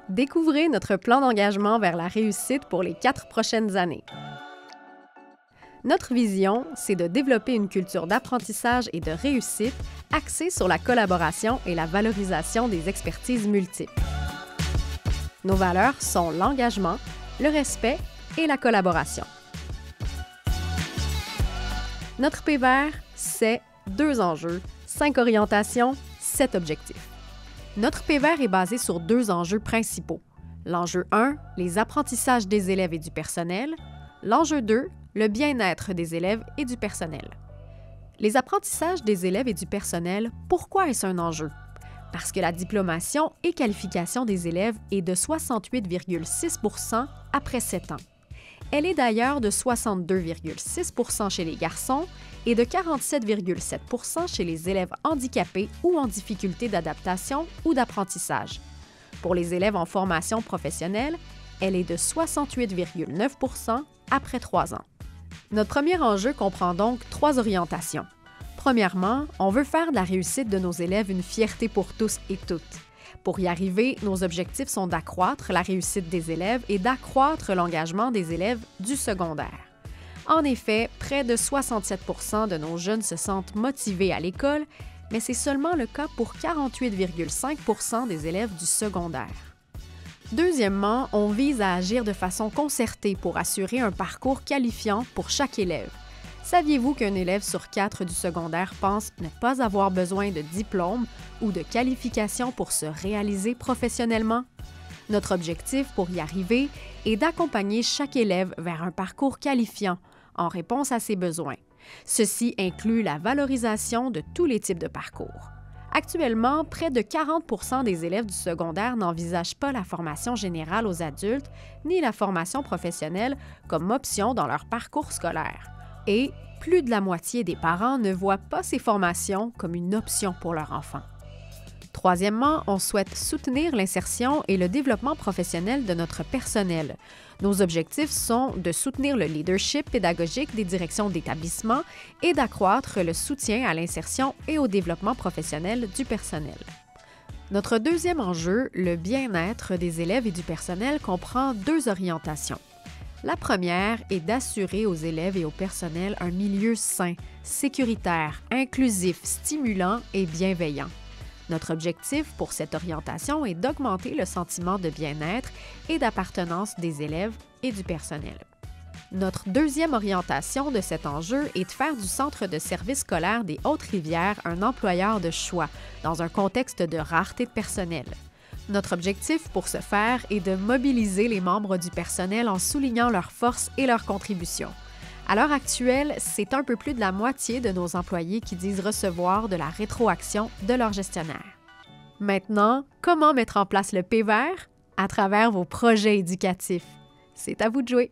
Découvrez notre plan d'engagement vers la réussite pour les 4 prochaines années. Notre vision, c'est de développer une culture d'apprentissage et de réussite axée sur la collaboration et la valorisation des expertises multiples. Nos valeurs sont l'engagement, le respect et la collaboration. Notre P-Vert, c'est 2 enjeux, 5 orientations, 7 objectifs. Notre P-Vert est basé sur 2 enjeux principaux. L'enjeu 1, les apprentissages des élèves et du personnel. L'enjeu 2, le bien-être des élèves et du personnel. Les apprentissages des élèves et du personnel, pourquoi est-ce un enjeu? Parce que la diplomation et qualification des élèves est de 68,6 % après 7 ans. Elle est d'ailleurs de 62,6 % chez les garçons et de 47,7 % chez les élèves handicapés ou en difficulté d'adaptation ou d'apprentissage. Pour les élèves en formation professionnelle, elle est de 68,9 % après 3 ans. Notre premier enjeu comprend donc 3 orientations. Premièrement, on veut faire de la réussite de nos élèves une fierté pour tous et toutes. Pour y arriver, nos objectifs sont d'accroître la réussite des élèves et d'accroître l'engagement des élèves du secondaire. En effet, près de 67 % de nos jeunes se sentent motivés à l'école, mais c'est seulement le cas pour 48,5 % des élèves du secondaire. Deuxièmement, on vise à agir de façon concertée pour assurer un parcours qualifiant pour chaque élève. Saviez-vous qu'un élève sur 4 du secondaire pense ne pas avoir besoin de diplôme ou de qualification pour se réaliser professionnellement? Notre objectif pour y arriver est d'accompagner chaque élève vers un parcours qualifiant en réponse à ses besoins. Ceci inclut la valorisation de tous les types de parcours. Actuellement, près de 40 % des élèves du secondaire n'envisagent pas la formation générale aux adultes ni la formation professionnelle comme option dans leur parcours scolaire. Et plus de la moitié des parents ne voient pas ces formations comme une option pour leur enfant. Troisièmement, on souhaite soutenir l'insertion et le développement professionnel de notre personnel. Nos objectifs sont de soutenir le leadership pédagogique des directions d'établissement et d'accroître le soutien à l'insertion et au développement professionnel du personnel. Notre deuxième enjeu, le bien-être des élèves et du personnel, comprend 2 orientations. La première est d'assurer aux élèves et au personnel un milieu sain, sécuritaire, inclusif, stimulant et bienveillant. Notre objectif pour cette orientation est d'augmenter le sentiment de bien-être et d'appartenance des élèves et du personnel. Notre deuxième orientation de cet enjeu est de faire du Centre de services scolaires des Hautes-Rivières un employeur de choix dans un contexte de rareté de personnel. Notre objectif pour ce faire est de mobiliser les membres du personnel en soulignant leurs forces et leurs contributions. À l'heure actuelle, c'est un peu plus de la moitié de nos employés qui disent recevoir de la rétroaction de leur gestionnaire. Maintenant, comment mettre en place le P-Vert? À travers vos projets éducatifs. C'est à vous de jouer!